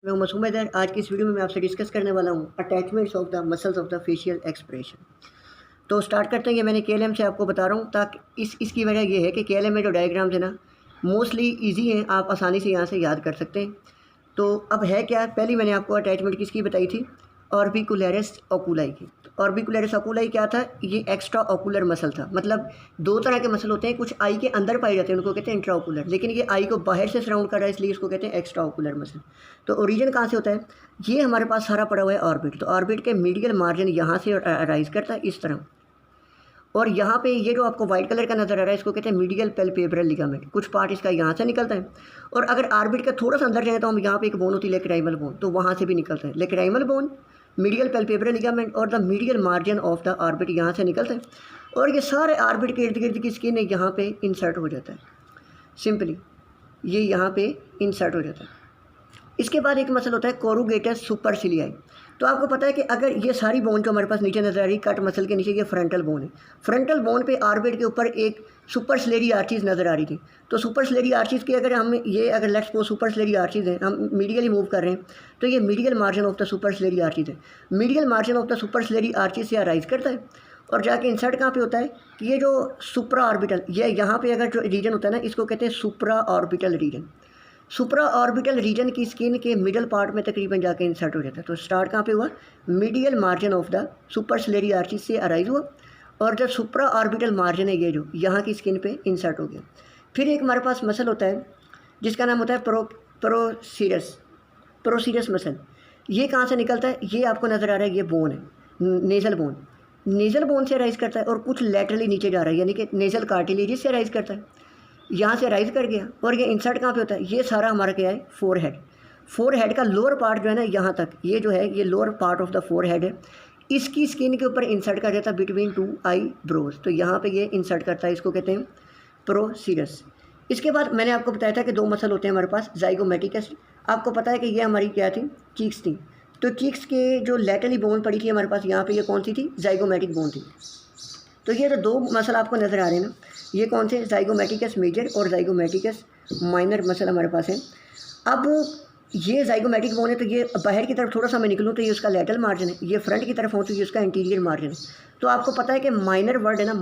मैं हूं मासूम हैदर। आज की इस वीडियो में मैं आपसे डिस्कस करने वाला हूं attachments of the muscles of the facial expression. तो स्टार्ट करते हैं। ये मैंने केएलएम से आपको बता रहा हूं ताकि इसकी वजह ये है कि केएलएम में जो डायग्राम्स है ना मोस्टली ईजी हैं, आप आसानी से यहाँ से याद कर सकते हैं। तो अब है क्या, पहले मैंने आपको अटैचमेंट किसकी बताई थी, ऑर्बिकुलरिस ओकुलाई की। ऑर्बिकुलरिस ओकुलाई क्या था, ये एक्स्ट्रा ओकुलर मसल था। मतलब दो तरह के मसल होते हैं, कुछ आई के अंदर पाए जाते हैं उनको कहते हैं इंट्रा ओकुलर, लेकिन ये आई को बाहर से सराउंड कर रहा है इसलिए इसको कहते हैं एक्स्ट्रा ओकुलर मसल। तो ओरिजिन कहाँ से होता है, ये हमारे पास सारा पड़ा हुआ है ऑर्बिट। तो ऑर्बिट के मीडियल मार्जिन यहाँ से अराइज करता है इस तरह, और यहाँ पे ये जो आपको वाइट कलर का नज़र आ रहा है इसको कहते हैं मीडियल पैल्पेब्रल लिगामेंट। कुछ पार्ट इसका यहाँ से निकलता है, और अगर ऑर्बिट का थोड़ा सा अंदर जाए तो हम यहाँ पे एक बोन होती है लेक्राइमल बोन, तो वहाँ से भी निकलता है lacrimal bone, medial palpebral ligament और the medial margin of the orbit यहाँ से निकलता है, और ये सारे ऑर्बिट के इर्द गिर्द की स्किन यहाँ पे इंसर्ट हो जाता है। सिंपली ये यहाँ पे इंसर्ट हो जाता है। इसके बाद एक मसल होता है कोरुगेटस सुपरसिलियाई। तो आपको पता है कि अगर ये सारी बोन जो हमारे पास नीचे नजर आ रही कट मसल के नीचे, ये फ्रंटल बोन है। फ्रंटल बोन पे ऑर्बिट के ऊपर एक सुपरसिलियरी आर्चीज नज़र आ रही थी। तो सुपरसिलियरी आर्चीज की अगर हम ये अगर लेट्स सपोज सुपरसिलियरी आर्चीज हैं, हम मीडियली मूव कर रहे हैं, तो ये medial margin of the superciliary arches है। Medial margin of the superciliary arches से अराइज करता है, और जाके इंसर्ट कहाँ पे होता है कि ये जो सुप्रा ऑर्बिटल, ये यहाँ पे अगर जो रीजन होता है ना इसको कहते हैं सुप्रा ऑर्बिटल रीजन। सुप्रा ऑर्बिटल रीजन की स्किन के मिडल पार्ट में तकरीबन जाके इंसर्ट हो जाता है। तो स्टार्ट कहाँ पे हुआ, medial margin of the superciliary arches से अराइज हुआ, और जब सुप्रा ऑर्बिटल मार्जिन है ये जो यहाँ की स्किन पे इंसर्ट हो गया। फिर एक हमारे पास मसल होता है जिसका नाम होता है प्रोसीरस मसल। ये कहाँ से निकलता है, ये आपको नज़र आ रहा है, ये बोन है नेज़ल बोन। नेज़ल बोन से राइज करता है और कुछ लैटरली नीचे जा रहा है, यानी कि नेज़ल कार्टिलेज से राइज करता है, यहाँ से राइज कर गया। और ये इंसर्ट कहाँ पे होता है, ये सारा हमारा क्या है, फोरहेड। फोरहेड का लोअर पार्ट जो है ना यहाँ तक, ये जो है ये lower part of the forehead है, इसकी स्किन के ऊपर इंसर्ट कर जाता है बिटवीन टू आई ब्रोज। तो यहाँ पे ये इंसर्ट करता है, इसको कहते हैं प्रोसीरस। इसके बाद मैंने आपको बताया था कि दो मसल होते हैं हमारे पास, जाइगोमेटिकस। आपको पता है कि ये हमारी क्या थी, चीक्स थी। तो चीक्स के जो लैटरली बोन पड़ी थी हमारे पास यहाँ पे, ये कौन सी थी, जाइगोमेटिक बोन थी। तो ये जो दो मसल आपको नज़र आ रहे हैं ना, ये कौन से, जाइगोमेटिकस मेजर और जाइगोमेटिकस माइनर मसल हमारे पास है। अब ये जाइगोमेटिक बोन है, तो ये बाहर की तरफ थोड़ा सा मैं निकलूँ तो ये उसका लैटरल मार्जिन है, ये फ्रंट की तरफ हो तो ये उसका इंटीरियर मार्जिन है। तो आपको पता है कि माइनर वर्ड है ना,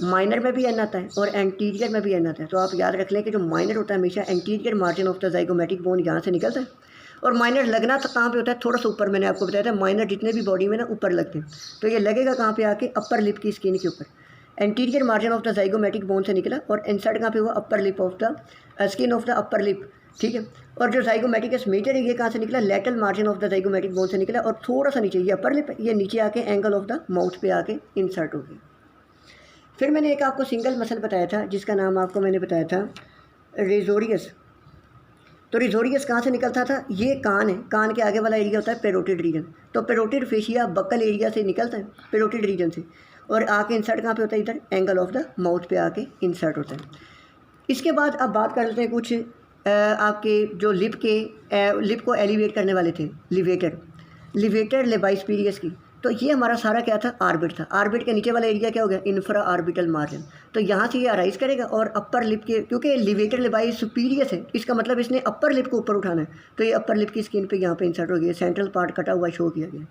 माइनर में भी एन आता है और एंटीरियर में भी एन आता है। तो आप याद रख लें कि जो माइनर होता है हमेशा anterior margin of the zygomatic bone यहाँ से निकलता है, और माइनर लगना तो कहाँ पे होता है, थोड़ा सा ऊपर। मैंने आपको बताया था माइनर जितने भी बॉडी में ना ऊपर लगते हैं, तो ये लगेगा कहाँ पे आके, अपर लिप की स्किन के ऊपर। Anterior margin of the zygomatic bone से निकला, और इंसर्ट कहाँ पे हुआ, upper lip of the skin of the upper lip, ठीक है। और जो जाइगोमेटिकस मेजर है ये कहाँ से निकला, lateral margin of the zygomatic bone से निकला, और थोड़ा सा नीचे ये अपर लिप, ये नीचे आके एंगल ऑफ द माउथ पे आके इंसर्ट हो गया। फिर मैंने एक आपको सिंगल मसल बताया था जिसका नाम आपको मैंने बताया था रेजोरियस। तो रिजोरियस कहाँ से निकलता था, ये कान है, कान के आगे वाला एरिया होता है पेरोटिड रीजन। तो पेरोटिड फेशिया बक्कल एरिया से निकलता है, पेरोटिड रीजन से, और आके इंसर्ट कहाँ पे होता है, इधर एंगल ऑफ द माउथ पे आके इंसर्ट होता है। इसके बाद अब बात कर लेते हैं कुछ आपके जो लिप को एलिवेट करने वाले थे, लिवेटर लेबाइस्पीरियस की। तो ये हमारा सारा क्या था, ऑर्बिट था। ऑर्बिट के नीचे वाला एरिया क्या हो गया, इंफ्रा ऑर्बिटल मार्जिन। तो यहाँ से ये अराइज करेगा, और अपर लिप के, क्योंकि लिवेटर लेबाई सुपीरियस है, इसका मतलब इसने अपर लिप को ऊपर उठाना है, तो ये अपर लिप की स्किन पे यहाँ पे इंसर्ट हो गया, सेंट्रल पार्ट कटा हुआ शो किया गया।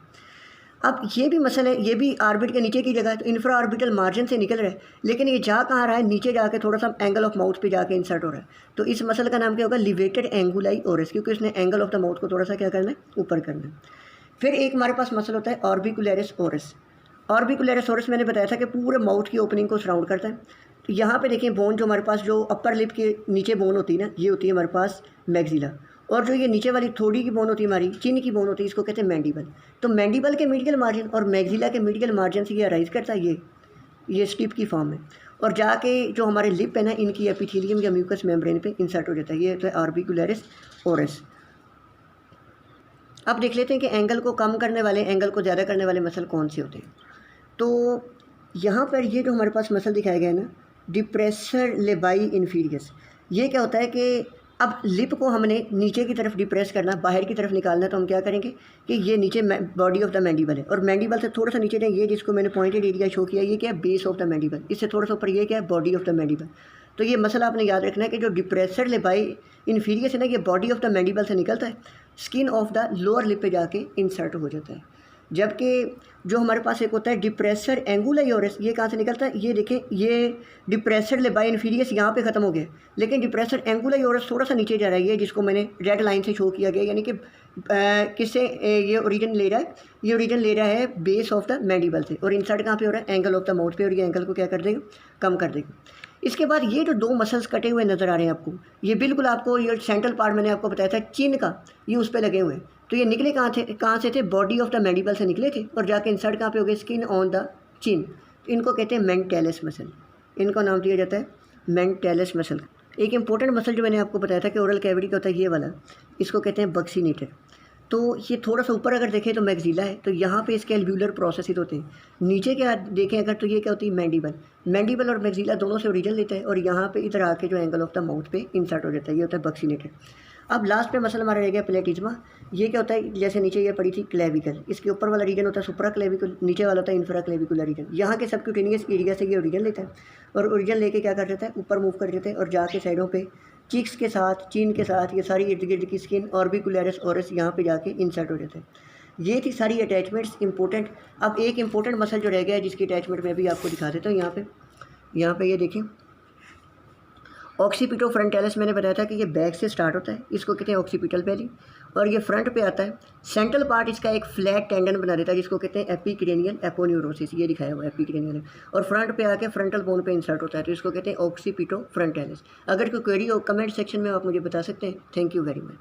अब ये भी मसल है, ये भी ऑर्बिट के नीचे की जगह है, तो इंफ्रा ऑर्बिटल मार्जिन से निकल रहा है, लेकिन ये जा कहाँ रहा है, नीचे जाके थोड़ा सा एंगल ऑफ माउथ पे जाके इंसर्ट हो रहा है। तो इस मसल का नाम क्या होगा, लिवेटेड एंगुलाई ओरस, क्योंकि उसने एंगल ऑफ द माउथ को थोड़ा सा क्या करना है, ऊपर करना है। फिर एक हमारे पास मसल होता है ऑर्बिकुलरिस ओरस। ऑर्बिकुलरिस ओरस मैंने बताया था कि पूरे माउथ की ओपनिंग को सराउंड करता है। तो यहाँ पे देखिए बोन जो हमारे पास, जो अपर लिप के नीचे बोन होती है ना, ये होती है हमारे पास मैक्सिला, और जो ये नीचे वाली थोड़ी की बोन होती है हमारी, चिन की बोन होती है, इसको कहते हैं मैंडिबल। तो मैंडिबल के मीडियल मार्जिन और मैक्सिला के मीडियल मार्जिन से ये अराइज करता है, ये स्टिप की फॉर्म में, और जाके जो हमारे लिप है ना, इनकी एपिथेलियम या म्यूकस मेम्ब्रेन पे इंसर्ट हो जाता है। ये होता है ऑर्बिकुलरिस ओरस। अब देख लेते हैं कि एंगल को कम करने वाले, एंगल को ज़्यादा करने वाले मसल कौन से होते हैं। तो यहाँ पर ये जो हमारे पास मसल दिखाया गया है ना, डिप्रेसर लेबाई इन्फीरियस, ये क्या होता है कि अब लिप को हमने नीचे की तरफ डिप्रेस करना, बाहर की तरफ निकालना, तो हम क्या करेंगे कि ये नीचे बॉडी ऑफ द मैंडिबल है, और मैंडिबल से थोड़ा सा नीचे जाए, ये जिसको मैंने पॉइंटेड एरिया शो किया, ये क्या है, बेस ऑफ द मैंडिबल। इससे थोड़ा सा ऊपर ये क्या है, बॉडी ऑफ द मैंडिबल। तो ये मसल आपने याद रखना है कि जो डिप्रेसर लेबाई इन्फीरियस है ना, ये बॉडी ऑफ द मैंडिबल से निकलता है, skin of the lower lip पे जाके इंसर्ट हो जाता है। जबकि जो हमारे पास एक होता है डिप्रेसर एंगुलर, ये कहाँ से निकलता है, ये देखें, ये डिप्रेसर लेबाई इन्फीरियस यहाँ पे ख़त्म हो गया, लेकिन डिप्रेसर एंगुलर थोड़ा सा नीचे जा रहा है, ये जिसको मैंने रेड लाइन से शो किया गया, यानी कि किससे ये ओरिजिन ले रहा है, ये ओरिजिन ले रहा है बेस ऑफ द मैंडिबल से, और इंसर्ट कहाँ पे हो रहा है, एंगल ऑफ द माउथ पे, और ये एंगल को क्या कर देगा, कम कर देगा। इसके बाद ये जो 2 मसल्स कटे हुए नज़र आ रहे हैं आपको, ये बिल्कुल आपको ये सेंट्रल पार्ट मैंने आपको बताया था चिन का, ये उस पर लगे हुए हैं। तो ये निकले कहाँ से थे, बॉडी ऑफ द मैंडिबल से निकले थे, और जाके इंसर्ट कहाँ पे हो गए, स्किन ऑन द चिन। इनको कहते हैं मेंटालिस मसल, इनको नाम दिया जाता है मेंटालिस मसल। एक इंपॉर्टेंट मसल जो मैंने आपको बताया था कि ओरल कैविटी का होता है, ये वाला, इसको कहते हैं बक्सीनेटर। तो ये थोड़ा सा ऊपर अगर देखें तो मैक्सिला है, तो यहाँ पे इसके एल्व्यूलर प्रोसेसेस होते हैं। नीचे क्या देखें अगर, तो ये क्या होती है, मैंडिबल और मैक्सिला दोनों से ओरिजिन लेता है, और यहाँ पे इधर आके जो एंगल ऑफ द माउथ पे इंसर्ट हो जाता है, ये होता है बक्सीनेटर। अब लास्ट पे मसल हमारा रह गया प्लेटिज्मा। ये क्या होता है, जैसे नीचे ये पड़ी थी क्लेविकल, इसके ऊपर वाला रीजन होता है सुप्रा क्लेविकुल, नीचे वाला होता है इंफ्रा क्लेविकुलर रीजन। यहाँ के सबक्यूटेनियस एरिया से ये ओरिजिन लेता है, और ओरिजिन लेके क्या कर देता है, ऊपर मूव कर देता है, और जाके साइडों पे चिक्स के साथ, चीन के साथ, ये सारी इर्द गिर्द की स्किन ऑर्बिकुलरिस ओरस यहाँ पे जाके इंसर्ट हो जाता है। ये थी सारी अटैचमेंट्स इंपॉर्टेंट। अब एक इंपॉर्टेंट मसल जो रह गया है, जिसकी अटैचमेंट मैं भी आपको दिखा देता हूँ। यहाँ पे ये देखिए, ऑक्सीपिटो फ्रंटालिस मैंने बताया था कि ये बैक से स्टार्ट होता है, इसको कहते हैं ऑक्सीपिटल बेली, और ये फ्रंट पे आता है। सेंट्रल पार्ट इसका एक फ्लैट टेंडन बना देता है, जिसको कहते हैं एपिक्रेनियल एपोन्यूरोसिस, ये दिखाया हुआ है एपिक्रेनियल है, और फ्रंट पे आके फ्रंटल बोन पे इंसर्ट होता है, तो इसको कहते हैं ऑक्सीपिटो फ्रंटालिस। अगर कोई क्वेरी हो कमेंट सेक्शन में आप मुझे बता सकते हैं। Thank you very much.